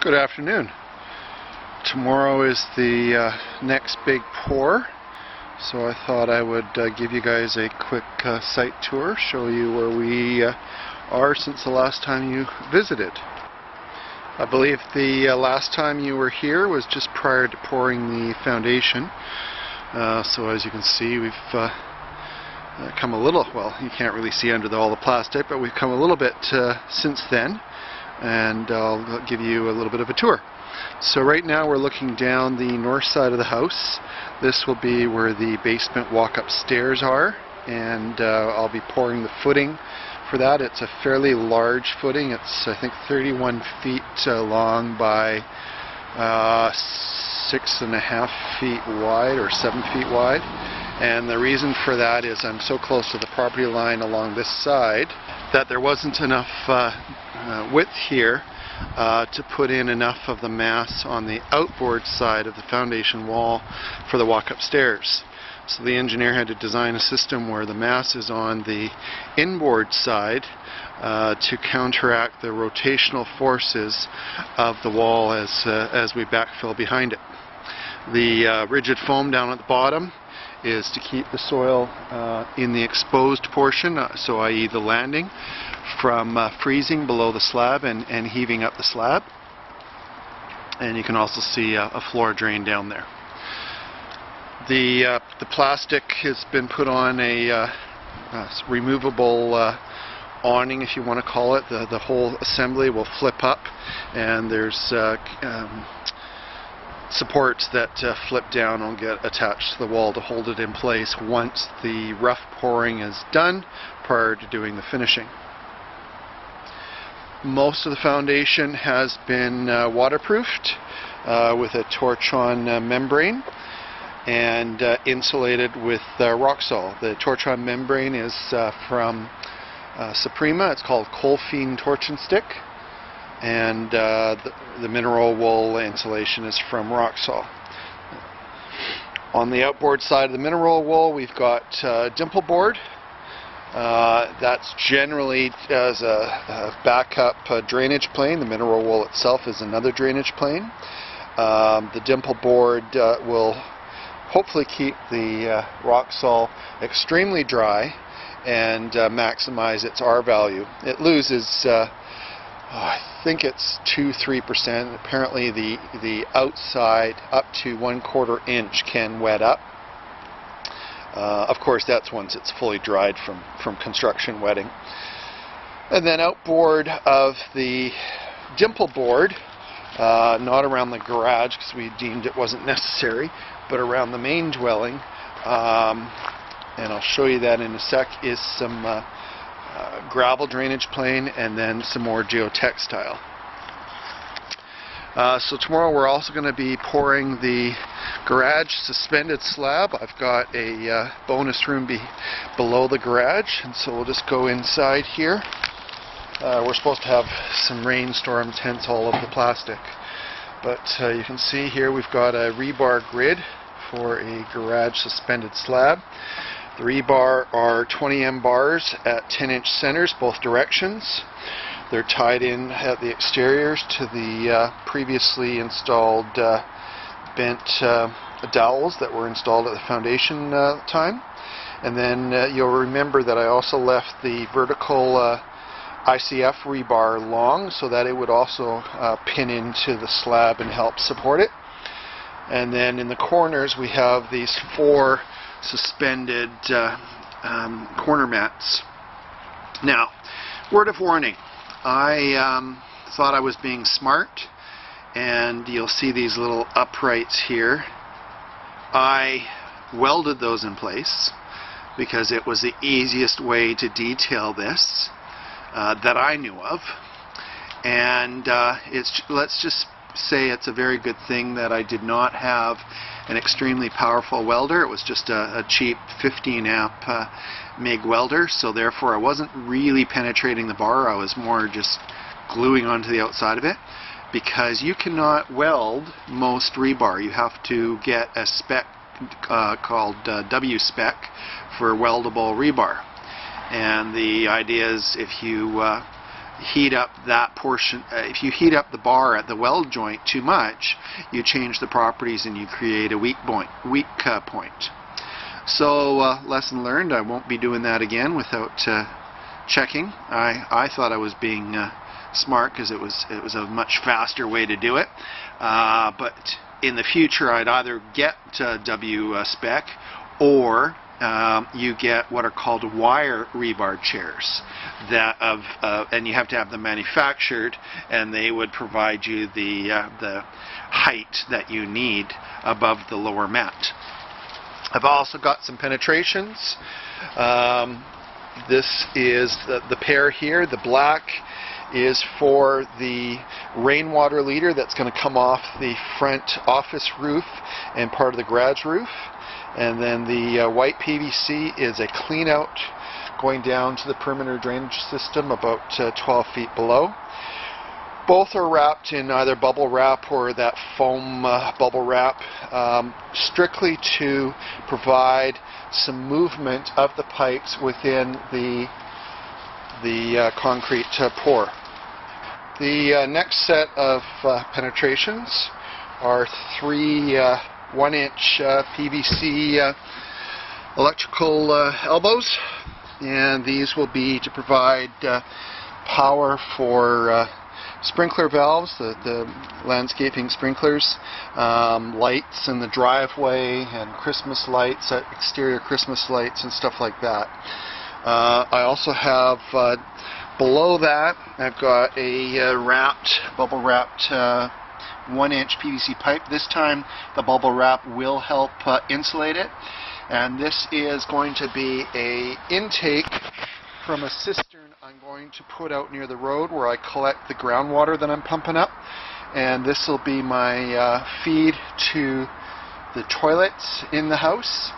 Good afternoon. Tomorrow is the next big pour, so I thought I would give you guys a quick site tour, show you where we are since the last time you visited. I believe the last time you were here was just prior to pouring the foundation. So as you can see, we've come a little, well, you can't really see under all the plastic, but we've come a little bit since then, and I'll give you a little bit of a tour. So right now we're looking down the north side of the house. This will be where the basement walk-up stairs are, and I'll be pouring the footing for that. It's a fairly large footing. It's, I think, 31 feet long by 6.5 feet wide or 7 feet wide. And the reason for that is I'm so close to the property line along this side that there wasn't enough width here to put in enough of the mass on the outboard side of the foundation wall for the walk-up stairs. So the engineer had to design a system where the mass is on the inboard side to counteract the rotational forces of the wall as we backfill behind it. The rigid foam down at the bottom is to keep the soil in the exposed portion, so i.e. the landing, from freezing below the slab and heaving up the slab. And you can also see a floor drain down there. The plastic has been put on a removable awning, if you want to call it. The whole assembly will flip up, and there's supports that flip down and get attached to the wall to hold it in place once the rough pouring is done prior to doing the finishing. Most of the foundation has been waterproofed with a torch-on membrane and insulated with Roxol. The torch-on membrane is from Suprema. It's called Colfine Torch and Stick, and the mineral wool insulation is from Roxol. On the outboard side of the mineral wool, we've got dimple board. That's generally as a backup drainage plane. The mineral wool itself is another drainage plane. The dimple board will hopefully keep the Roxol extremely dry and maximize its R value. It loses I think it's 2-3%. Apparently the outside up to 1/4 inch can wet up. Of course, that's once it's fully dried from construction wetting. And then outboard of the dimple board, not around the garage because we deemed it wasn't necessary, but around the main dwelling, and I'll show you that in a sec, is some gravel drainage plane and then some more geotextile. So tomorrow we're also going to be pouring the garage suspended slab. I've got a bonus room below the garage, and so we'll just go inside here. We're supposed to have some rainstorms, hence all of the plastic. But you can see here we've got a rebar grid for a garage suspended slab. The rebar are 20M bars at 10-inch centers, both directions. They're tied in at the exteriors to the previously installed bent dowels that were installed at the foundation time. And then you'll remember that I also left the vertical ICF rebar long so that it would also pin into the slab and help support it. And then in the corners we have these 4 suspended corner mats. Now, word of warning, I thought I was being smart, and you'll see these little uprights here. I welded those in place because it was the easiest way to detail this that I knew of, and let's just say it's a very good thing that I did not have an extremely powerful welder. It was just a cheap 15 amp MIG welder, so therefore I wasn't really penetrating the bar. I was more just gluing onto the outside of it, because you cannot weld most rebar. You have to get a spec called W spec for weldable rebar, and the idea is if you heat up that portion, if you heat up the bar at the weld joint too much, you change the properties and you create a weak point. So lesson learned, I won't be doing that again without checking. I thought I was being smart because it was a much faster way to do it. But in the future, I'd either get W spec, or you get what are called wire rebar chairs and you have to have them manufactured, and they would provide you the height that you need above the lower mat. I've also got some penetrations. This is the pair here. The black is for the rainwater leader that's going to come off the front office roof and part of the garage roof. And then the white PVC is a clean out going down to the perimeter drainage system about 12 feet below. Both are wrapped in either bubble wrap or that foam bubble wrap, strictly to provide some movement of the pipes within the concrete pour. The next set of penetrations are three 1-inch PVC electrical elbows, and these will be to provide power for sprinkler valves, the landscaping sprinklers, lights in the driveway, and Christmas lights, exterior Christmas lights and stuff like that. I also have below that, I've got a bubble wrapped 1-inch PVC pipe. This time the bubble wrap will help insulate it, and this is going to be a intake from a cistern I'm going to put out near the road where I collect the groundwater that I'm pumping up, and this will be my feed to the toilets in the house,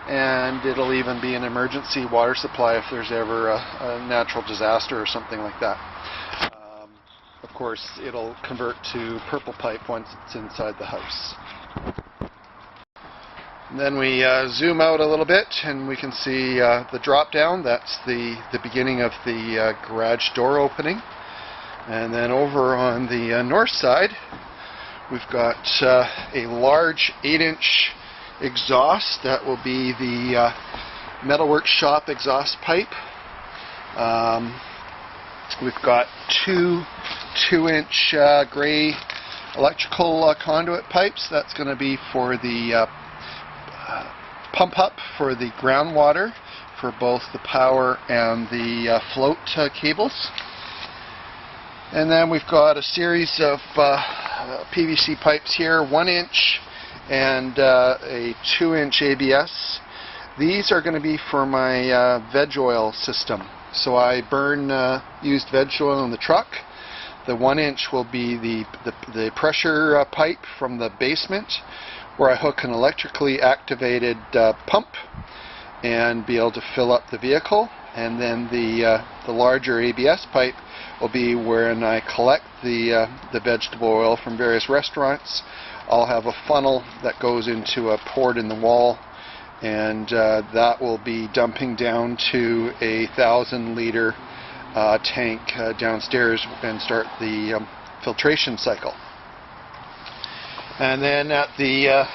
and it'll even be an emergency water supply if there's ever a natural disaster or something like that. Of course, it'll convert to purple pipe once it's inside the house. And then we zoom out a little bit and we can see the drop down. That's the beginning of the garage door opening. And then over on the north side, we've got a large 8-inch exhaust. That will be the metalwork shop exhaust pipe. We've got two 2-inch gray electrical conduit pipes. That's going to be for the pump up for the groundwater for both the power and the float cables. And then we've got a series of PVC pipes here, 1-inch and a 2-inch ABS. These are going to be for my veg oil system. So I burn used veg oil in the truck. The 1-inch will be the pressure pipe from the basement, where I hook an electrically activated pump and be able to fill up the vehicle. And then the larger ABS pipe will be when I collect the vegetable oil from various restaurants. I'll have a funnel that goes into a port in the wall, and that will be dumping down to a 1,000-liter tank downstairs and start the filtration cycle. And then at the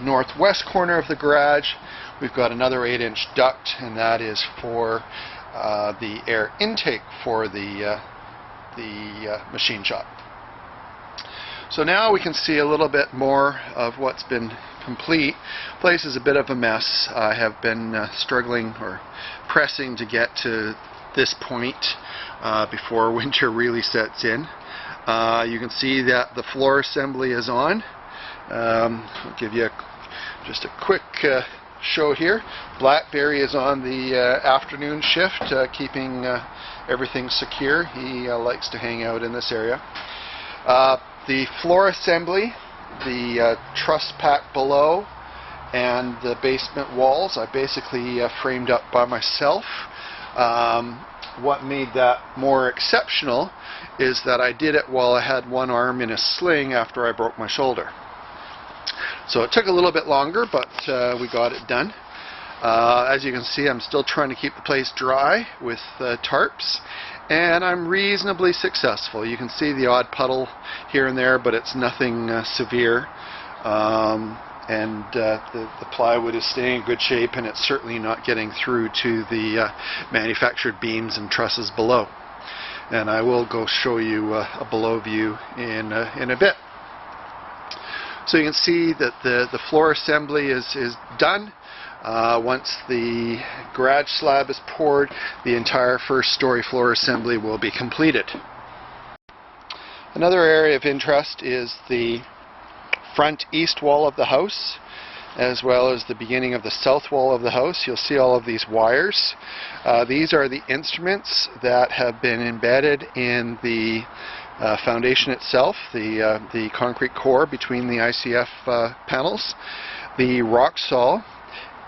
northwest corner of the garage, we've got another 8-inch duct, and that is for the air intake for the machine shop. So now we can see a little bit more of what's been complete. The place is a bit of a mess. I have been struggling or pressing to get to this point before winter really sets in. You can see that the floor assembly is on. I'll give you just a quick show here. Blackberry is on the afternoon shift, keeping everything secure. He likes to hang out in this area. The floor assembly, the truss pack below, and the basement walls I basically framed up by myself. What made that more exceptional is that I did it while I had one arm in a sling after I broke my shoulder. So it took a little bit longer, but we got it done. As you can see, I'm still trying to keep the place dry with tarps, and I'm reasonably successful. You can see the odd puddle here and there, but it's nothing severe. The plywood is staying in good shape, and it's certainly not getting through to the manufactured beams and trusses below. And I will go show you a below view in a bit. So you can see that the floor assembly is done. Once the garage slab is poured, the entire first story floor assembly will be completed. Another area of interest is the front east wall of the house, as well as the beginning of the south wall of the house. You'll see all of these wires. These are the instruments that have been embedded in the foundation itself, the concrete core between the ICF panels, the rock sol,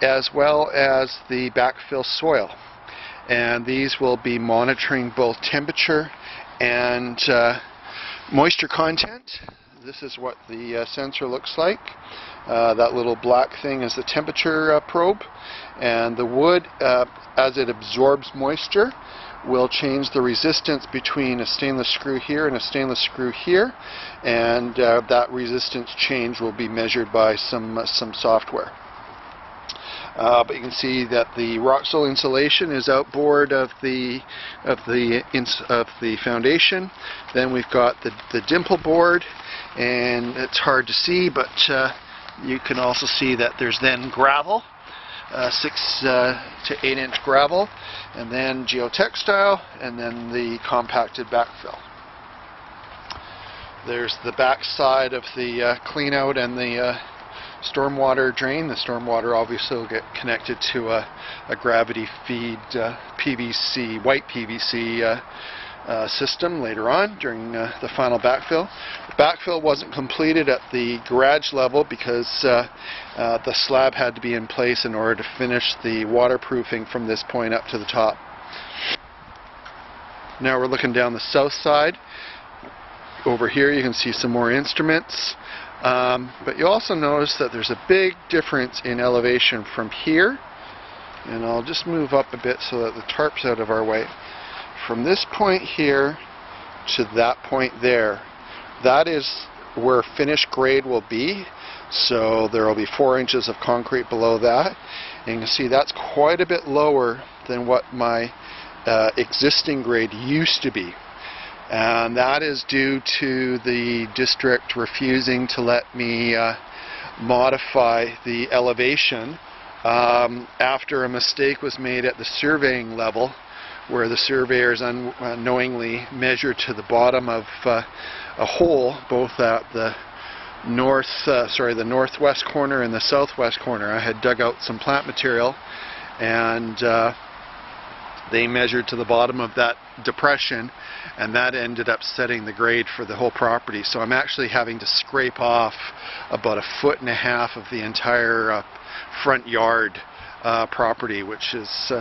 as well as the backfill soil. And these will be monitoring both temperature and moisture content. This is what the sensor looks like. That little black thing is the temperature probe, and the wood, as it absorbs moisture, will change the resistance between a stainless screw here and a stainless screw here, and that resistance change will be measured by some software. But you can see that the rock sol insulation is outboard of the foundation. Then we've got the dimple board, and it's hard to see, but you can also see that there's then gravel, 6 to 8 inch gravel, and then geotextile, and then the compacted backfill. There's the back side of the clean out and the stormwater drain. The stormwater obviously will get connected to a gravity feed PVC, white PVC system later on during the final backfill. The backfill wasn't completed at the garage level because the slab had to be in place in order to finish the waterproofing from this point up to the top. Now we're looking down the south side. Over here you can see some more instruments. But you also notice that there's a big difference in elevation from here, and I'll just move up a bit so that the tarp's out of our way. From this point here to that point there, that is where finished grade will be. So there will be 4 inches of concrete below that, and you can see that's quite a bit lower than what my existing grade used to be. And that is due to the district refusing to let me modify the elevation after a mistake was made at the surveying level, where the surveyors unknowingly measured to the bottom of a hole, both at the the northwest corner and the southwest corner. I had dug out some plant material, and they measured to the bottom of that depression, and that ended up setting the grade for the whole property. So I'm actually having to scrape off about 1.5 feet of the entire front yard property, which is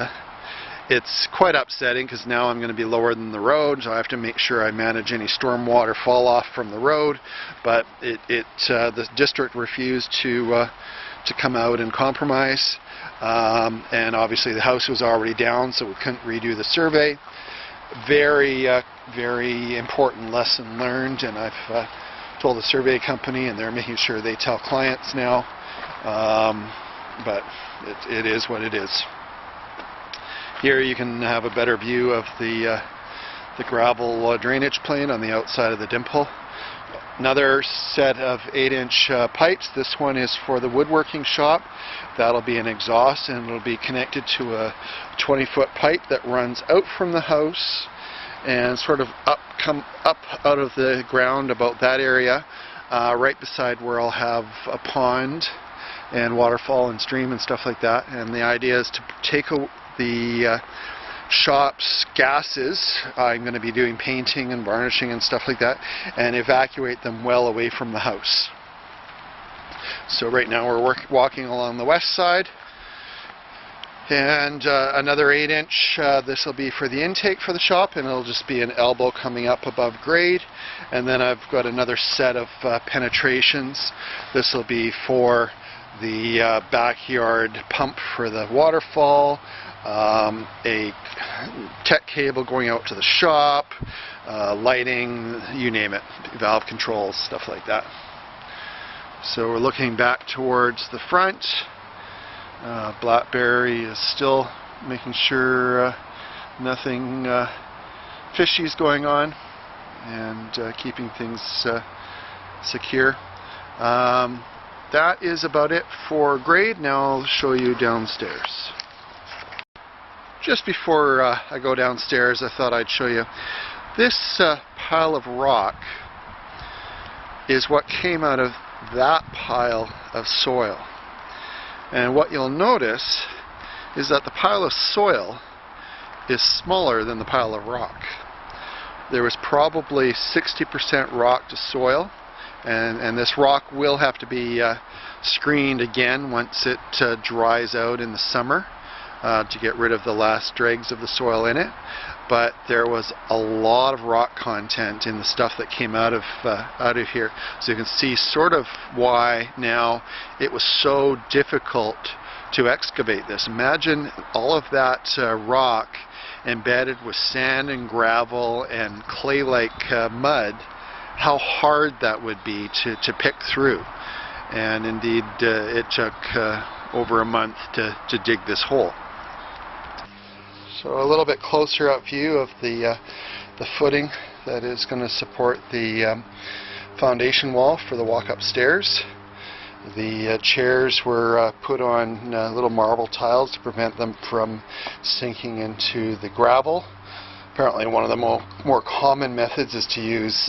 it's quite upsetting, because now I'm going to be lower than the road, so I have to make sure I manage any stormwater fall off from the road. But the district refused to come out and compromise, and obviously the house was already down, so we couldn't redo the survey. Very very important lesson learned, and I've told the survey company, and they're making sure they tell clients now. But it is what it is. Here you can have a better view of the gravel drainage plane on the outside of the dimple. Another set of 8-inch pipes. This one is for the woodworking shop. That'll be an exhaust, and it'll be connected to a 20-foot pipe that runs out from the house and sort of come up out of the ground about that area, right beside where I'll have a pond and waterfall and stream and stuff like that. And the idea is to take the shop's gases. I'm going to be doing painting and varnishing and stuff like that, and evacuate them well away from the house. So right now we're walking along the west side, and another 8-inch, this will be for the intake for the shop, and it'll just be an elbow coming up above grade. And then I've got another set of penetrations. This will be for the backyard pump for the waterfall, a tech cable going out to the shop, lighting, you name it, valve controls, stuff like that. So we're looking back towards the front. Blackberry is still making sure nothing fishy is going on and keeping things secure. That is about it for grade. Now I'll show you downstairs. Just before I go downstairs, I thought I'd show you this pile of rock is what came out of that pile of soil. And what you'll notice is that the pile of soil is smaller than the pile of rock. There was probably 60% rock to soil, and this rock will have to be screened again once it dries out in the summer to get rid of the last dregs of the soil in it. But there was a lot of rock content in the stuff that came out of here. So you can see sort of why now it was so difficult to excavate this. Imagine all of that rock embedded with sand and gravel and clay-like mud, how hard that would be to pick through. And indeed it took over a month to dig this hole. So a little bit closer up view of the footing that is going to support the foundation wall for the walk-up stairs. The chairs were put on little marble tiles to prevent them from sinking into the gravel. Apparently one of the more common methods is to use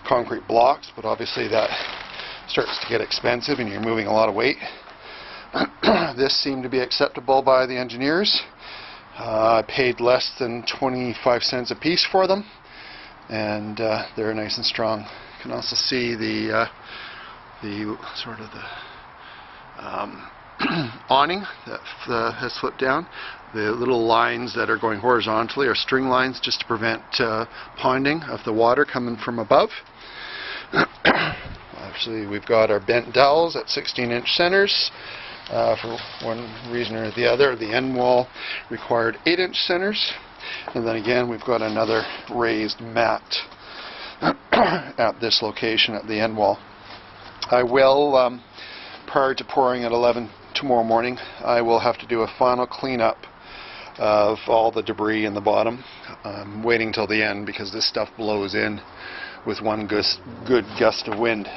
concrete blocks, but obviously that starts to get expensive and you're moving a lot of weight. This seemed to be acceptable by the engineers. I paid less than 25 cents a piece for them, and they're nice and strong. You can also see the sort of the awning that has flipped down. The little lines that are going horizontally are string lines just to prevent ponding of the water coming from above. Actually, we've got our bent dowels at 16-inch centers. For one reason or the other, the end wall required 8-inch centers, and then again we've got another raised mat at this location at the end wall. I will, prior to pouring at 11 tomorrow morning, I will have to do a final cleanup of all the debris in the bottom. I'm waiting till the end because this stuff blows in with one good gust of wind.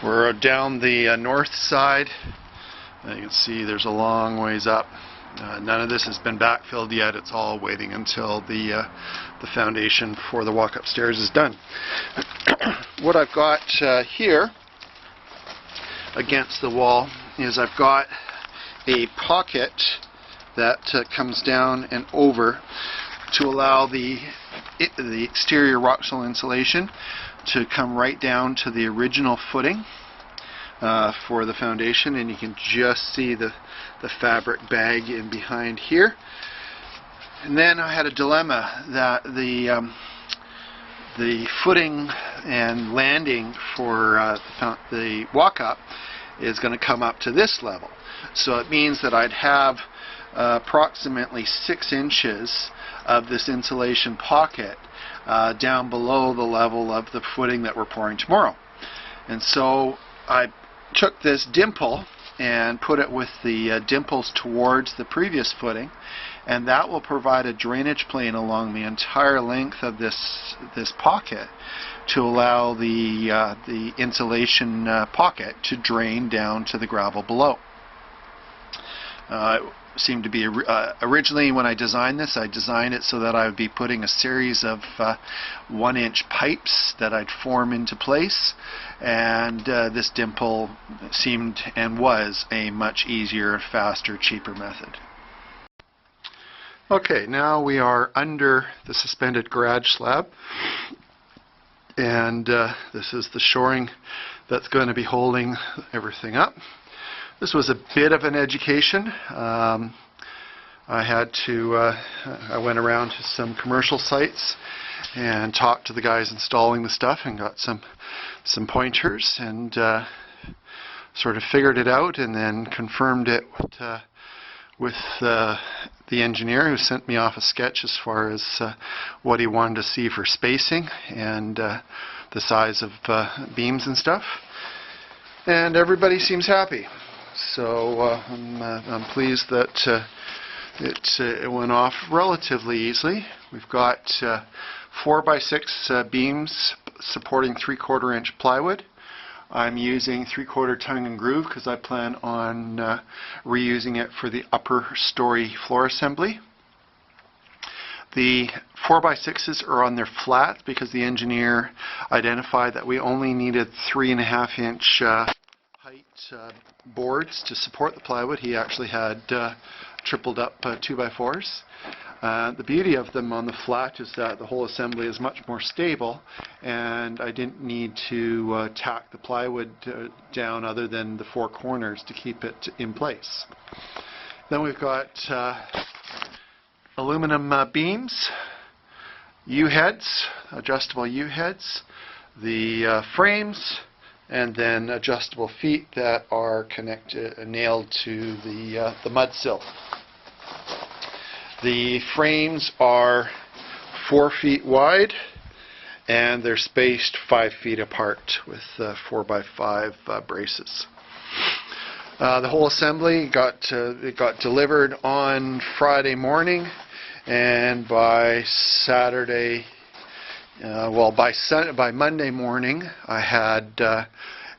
We're down the north side. You can see there's a long ways up. None of this has been backfilled yet. It's all waiting until the foundation for the walk-up stairs is done. What I've got here against the wall is I've got a pocket that comes down and over to allow the exterior rock soil insulation to come right down to the original footing for the foundation, and you can just see the fabric bag in behind here. And then I had a dilemma that the footing and landing for the walk-up is going to come up to this level. So it means that I'd have approximately 6 inches of this insulation pocket down below the level of the footing that we're pouring tomorrow. And so I took this dimple and put it with the dimples towards the previous footing, and that will provide a drainage plane along the entire length of this pocket to allow the insulation pocket to drain down to the gravel below. It seemed to be originally, when I designed this, I designed it so that I would be putting a series of 1-inch pipes that I'd form into place, and this dimple seemed and was a much easier, faster, cheaper method. Okay, now we are under the suspended garage slab, and this is the shoring that's going to be holding everything up. This was a bit of an education. I went around to some commercial sites and talked to the guys installing the stuff and got some pointers, and sort of figured it out and then confirmed it with the engineer, who sent me off a sketch as far as what he wanted to see for spacing and the size of beams and stuff. And everybody seems happy. So I'm pleased that it went off relatively easily. We've got 4x6 beams supporting 3/4 inch plywood. I'm using 3/4 tongue and groove because I plan on reusing it for the upper story floor assembly. The 4x6s are on their flat because the engineer identified that we only needed 3.5 inch height boards to support the plywood. He actually had tripled up 2x4s. The beauty of them on the flat is that the whole assembly is much more stable, and I didn't need to tack the plywood down other than the 4 corners to keep it in place. Then we've got aluminum beams, U-heads, adjustable U-heads, the frames, and then adjustable feet that are connected, nailed to the mud sill. The frames are 4 feet wide, and they're spaced 5 feet apart with 4x5 braces. The whole assembly got delivered on Friday morning, and by Saturday, by Monday morning, I had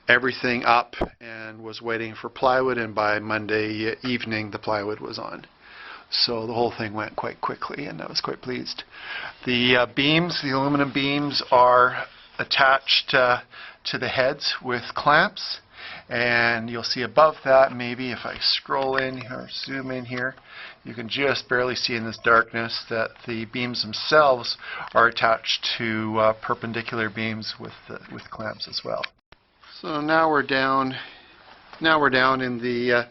everything up and was waiting for plywood, and by Monday evening the plywood was on. So the whole thing went quite quickly, and I was quite pleased. The beams, the aluminum beams, are attached to the heads with clamps, and you'll see above that, maybe if I scroll in or zoom in here, you can just barely see in this darkness that the beams themselves are attached to perpendicular beams with clamps as well. So now we're down in the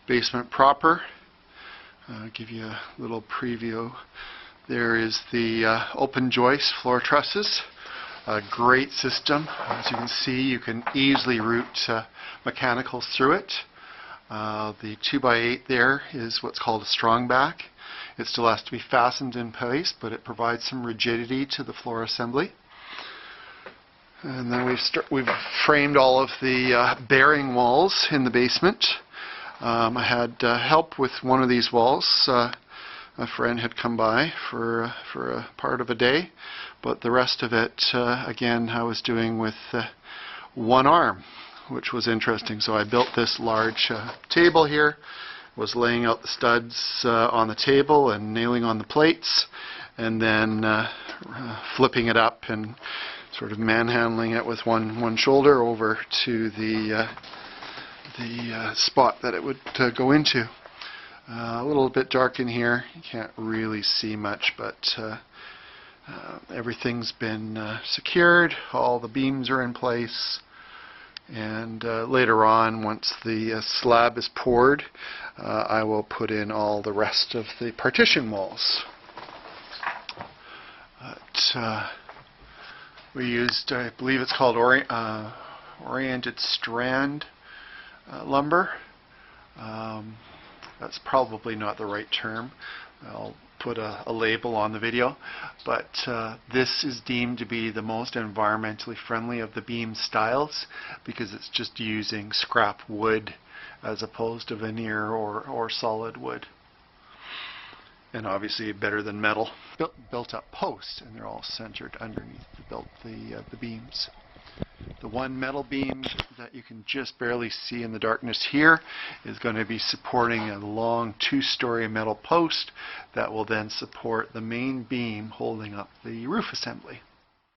basement proper. I'll give you a little preview. There is the open joist floor trusses. A great system. As you can see, you can easily route mechanicals through it. The 2x8 there is what's called a strong back. It still has to be fastened in place, but it provides some rigidity to the floor assembly. And then we've framed all of the bearing walls in the basement. I had help with one of these walls. A friend had come by for a part of a day, but the rest of it, again, I was doing with one arm, which was interesting. So I built this large table here, was laying out the studs on the table and nailing on the plates, and then flipping it up and sort of manhandling it with one shoulder over to the spot that it would go into. A little bit dark in here, you can't really see much, but everything's been secured, all the beams are in place, and later on, once the slab is poured, I will put in all the rest of the partition walls. We used, I believe it's called oriented strand lumber. That's probably not the right term. I'll put a label on the video, but this is deemed to be the most environmentally friendly of the beam styles because it's just using scrap wood as opposed to veneer or solid wood. And obviously better than metal. Built up posts, and they're all centered underneath the beams. The one metal beam that you can just barely see in the darkness here is going to be supporting a long 2-story metal post that will then support the main beam holding up the roof assembly.